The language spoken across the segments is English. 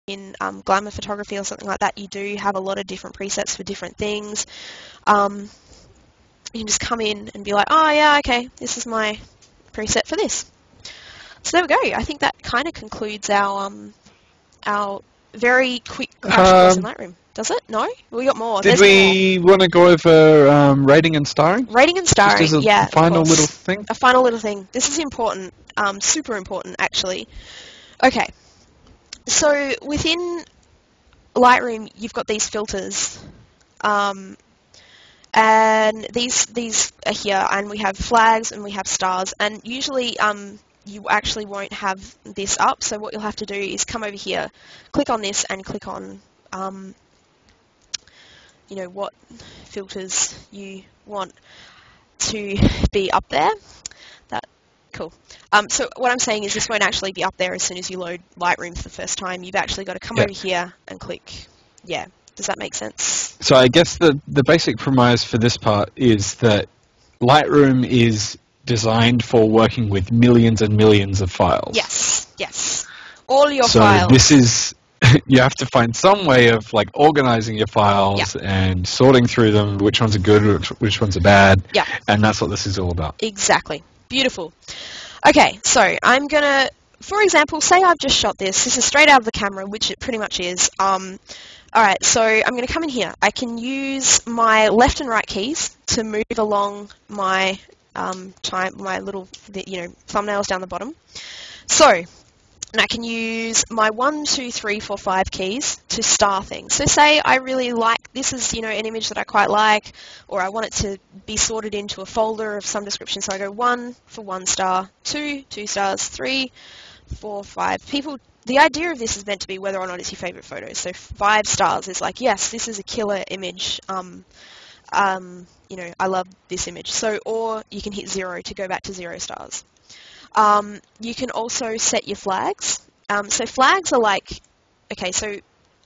in glamour photography or something like that, you do have a lot of different presets for different things. You can just come in and be like, oh yeah, okay, this is my preset for this. So there we go. I think that kind of concludes our very quick crash course in Lightroom. Does it? No? We got more. Did we want to go over rating and starring? Rating and starring, just as yeah. a final little thing? A final little thing. This is important. Super important, actually. Okay. So within Lightroom, you've got these filters. And these are here, and we have flags and we have stars. And usually you actually won't have this up, so what you'll have to do is come over here, click on this, and click on you know, what filters you want to be up there. Cool. So what I'm saying is this won't actually be up there as soon as you load Lightroom for the first time. You've actually got to come over here and click. Yeah. Does that make sense? So I guess the basic premise for this part is that Lightroom is designed for working with millions and millions of files. Yes, yes. All your files. So this is, you have to find some way of like organizing your files and sorting through them, which ones are good, which ones are bad. Yeah. And that's what this is all about. Exactly. Beautiful. Okay, so I'm going to, for example, say I've just shot this. This is straight out of the camera, which it pretty much is. Alright, so I'm going to come in here. I can use my left and right keys to move along my my little, thumbnails down the bottom. So, and I can use my 1, 2, 3, 4, 5 keys to star things. So say I really like, this is, an image that I quite like, or I want it to be sorted into a folder of some description. So I go 1 for 1 star, 2, 2 stars, 3, 4, 5. The idea of this is meant to be whether or not it's your favorite photo. So 5 stars is like, yes, this is a killer image. I love this image. So, or you can hit 0 to go back to 0 stars. You can also set your flags. So flags are like, okay, so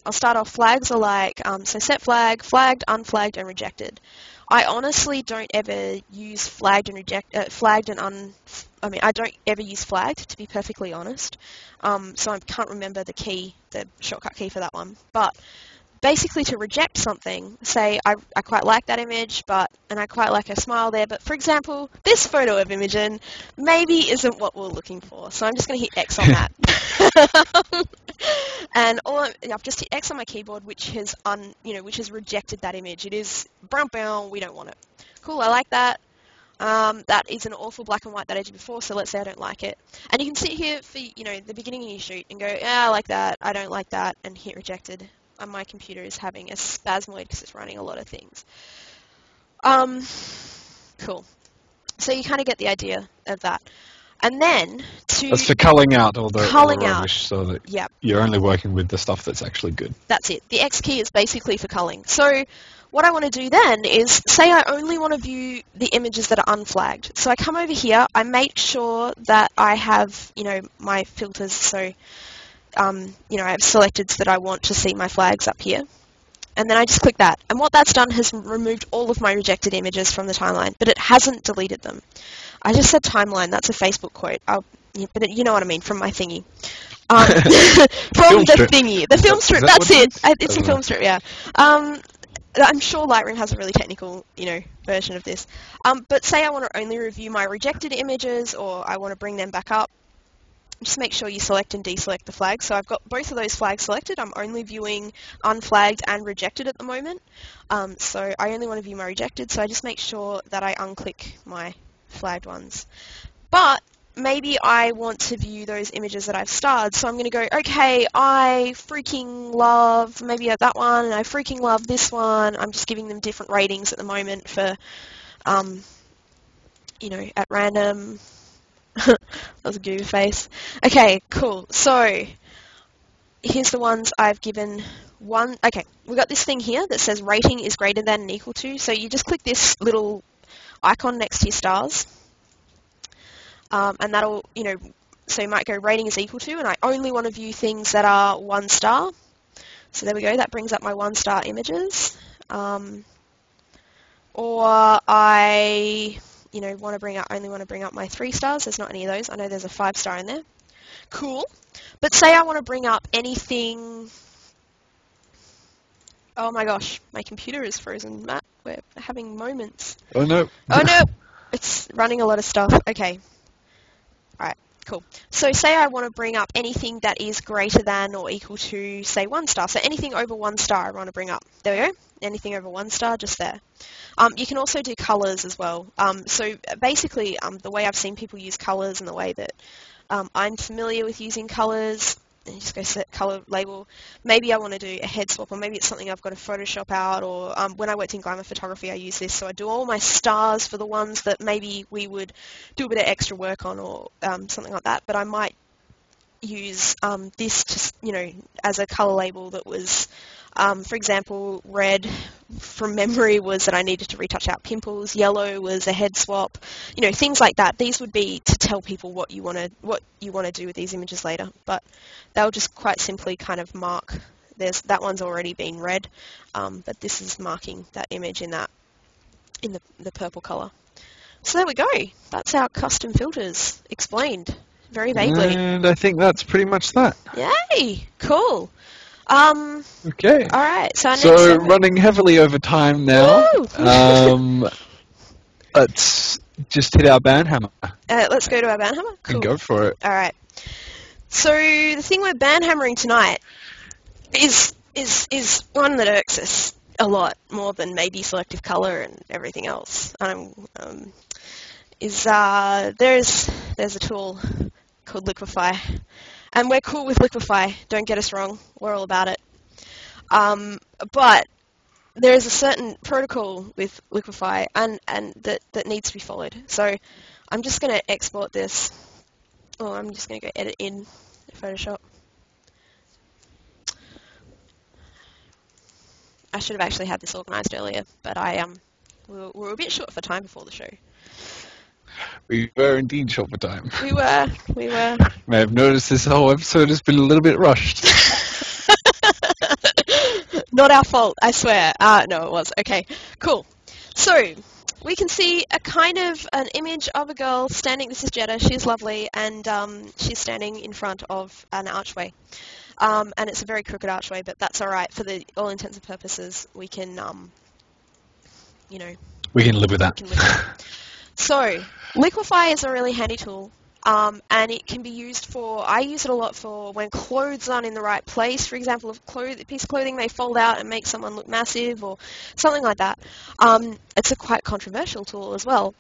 I'll start off. Flags are like, so set flag, flagged, unflagged, and rejected. I honestly don't ever use flagged and I don't ever use flagged, to be perfectly honest. So I can't remember the shortcut key for that one. But basically to reject something, say I quite like that image, and I quite like her smile there, but for example, this photo of Imogen maybe isn't what we're looking for. So I'm just going to hit X on that. And I've just hit X on my keyboard, which has rejected that image. It is brown, we don't want it. Cool, I like that. That is an awful black and white that I did before, so let's say I don't like it. And you can sit here for, the beginning of your shoot and go, yeah, I like that, I don't like that, and hit rejected. And my computer is having a spasmoid because it's running a lot of things. Cool. So you kind of get the idea of that. And then that's for culling out all the rubbish, so that yep. You're only working with the stuff that's actually good. That's it. The X key is basically for culling. So what I want to do then is, say I only want to view the images that are unflagged. So I come over here, I make sure that I have, my filters, so, I have selected so that I want to see my flags up here. And then I just click that. And what that's done has removed all of my rejected images from the timeline, but it hasn't deleted them. I just said timeline, that's a Facebook quote. But you know what I mean, from my thingy. From the thingy. The film strip, that's it. It's a film strip, yeah. I'm sure Lightroom has a really technical, version of this. But say I want to only review my rejected images, or I want to bring them back up, just make sure you select and deselect the flags. So I've got both of those flags selected. I'm only viewing unflagged and rejected at the moment. So I only want to view my rejected, so I just make sure that I unclick my flagged ones. But maybe I want to view those images that I've starred, so I'm going to go, okay, I freaking love maybe that one, and I freaking love this one. I'm just giving them different ratings at the moment for, at random. That was a gooey face. Okay, cool. So here's the ones I've given one. Okay, we've got this thing here that says rating is greater than and equal to. So you just click this little icon next to your stars. And that'll, so you might go rating is equal to, and I only want to view things that are 1 star. So there we go, that brings up my 1 star images. Or I, only want to bring up my 3 stars. There's not any of those. I know there's a 5 star in there. Cool. But say I want to bring up anything... Oh my gosh, my computer is frozen, Matt. We're having moments. Oh no. Oh no! It's running a lot of stuff. Okay. Alright, cool. So say I want to bring up anything that is greater than or equal to, say, 1 star. So anything over 1 star I want to bring up. There we go. Anything over 1 star, just there. You can also do colours as well. So basically, the way I've seen people use colours and the way that I'm familiar with using colours, and you just go set colour label. Maybe I want to do a head swap, or maybe it's something I've got to Photoshop out, or when I worked in glamour photography I use this, so I do all my stars for the ones that maybe we would do a bit of extra work on, or something like that, but I might use this just, as a colour label that was, for example, red from memory was that I needed to retouch out pimples, yellow was a head swap, things like that. These would be to tell people what you want to do with these images later, but they'll just quite simply kind of mark. That one's already been red, but this is marking that image in the purple colour. So there we go. That's our custom filters explained very vaguely. And I think that's pretty much that. Yay! Cool. Okay. All right. So, So running heavily over time now. Woo! Let's just hit our band hammer. Let's go to our band hammer. Cool. And go for it. All right. So the thing we're band hammering tonight is one that irks us a lot more than maybe selective color and everything else. There's a tool called Liquify, and we're cool with Liquify. Don't get us wrong. We're all about it. But there is a certain protocol with Liquify and that needs to be followed. So I'm just going to export this. Oh, I'm just going to go edit in Photoshop. I should have actually had this organised earlier, but we were a bit short for time before the show. We were indeed short for time. We were. You may have noticed this whole episode has been a little bit rushed. Not our fault, I swear. No, it was. Okay, cool. So we can see a kind of an image of a girl standing. This is Jetta. She's lovely, and she's standing in front of an archway. And it's a very crooked archway, but that's all right. For all intents and purposes, we can, We can live with that. So, Liquify is a really handy tool, and it can be used for, I use it a lot for when clothes aren't in the right place. For example, if a piece of clothing may fold out and make someone look massive or something like that. It's a quite controversial tool as well.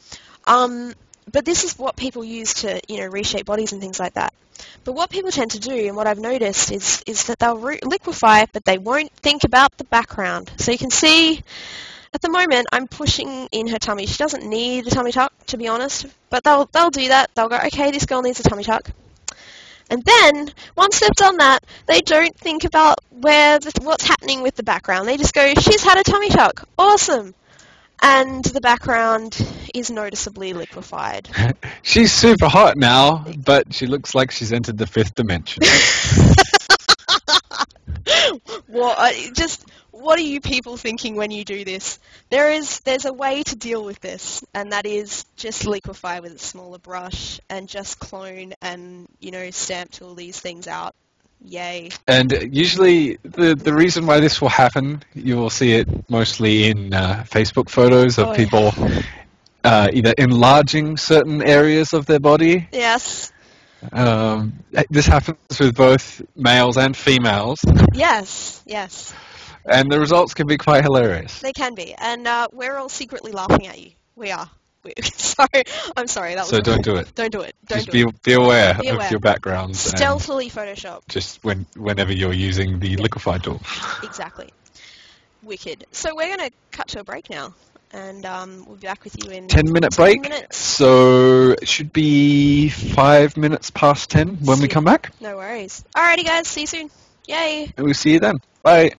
But this is what people use to, reshape bodies and things like that. But what people tend to do, and what I've noticed, is that they'll liquefy, but they won't think about the background. So you can see, at the moment, I'm pushing in her tummy. She doesn't need a tummy tuck, to be honest, but they'll do that. They'll go, okay, this girl needs a tummy tuck. And then, once they've done that, they don't think about what's happening with the background. They just go, she's had a tummy tuck. Awesome. And the background is noticeably liquefied. She's super hot now, but she looks like she's entered the 5th dimension. What are you people thinking when you do this? There's a way to deal with this, and that is just liquefy with a smaller brush and just clone and, stamp tool these things out. Yay. And usually the reason why this will happen, you will see it mostly in Facebook photos of people either enlarging certain areas of their body. Yes. This happens with both males and females. Yes. And the results can be quite hilarious. They can be. And we're all secretly laughing at you. We are. I'm sorry. So don't do it. Don't do it. Just be aware of your backgrounds. Stealthily Photoshop. Just whenever you're using the Liquify tool. Exactly. Wicked. So we're going to cut to a break now. And we'll be back with you in 10-minute break. 10 minutes. So it should be 5 minutes past 10 when we come back. No worries. Alrighty guys, see you soon. Yay. And we'll see you then. Bye.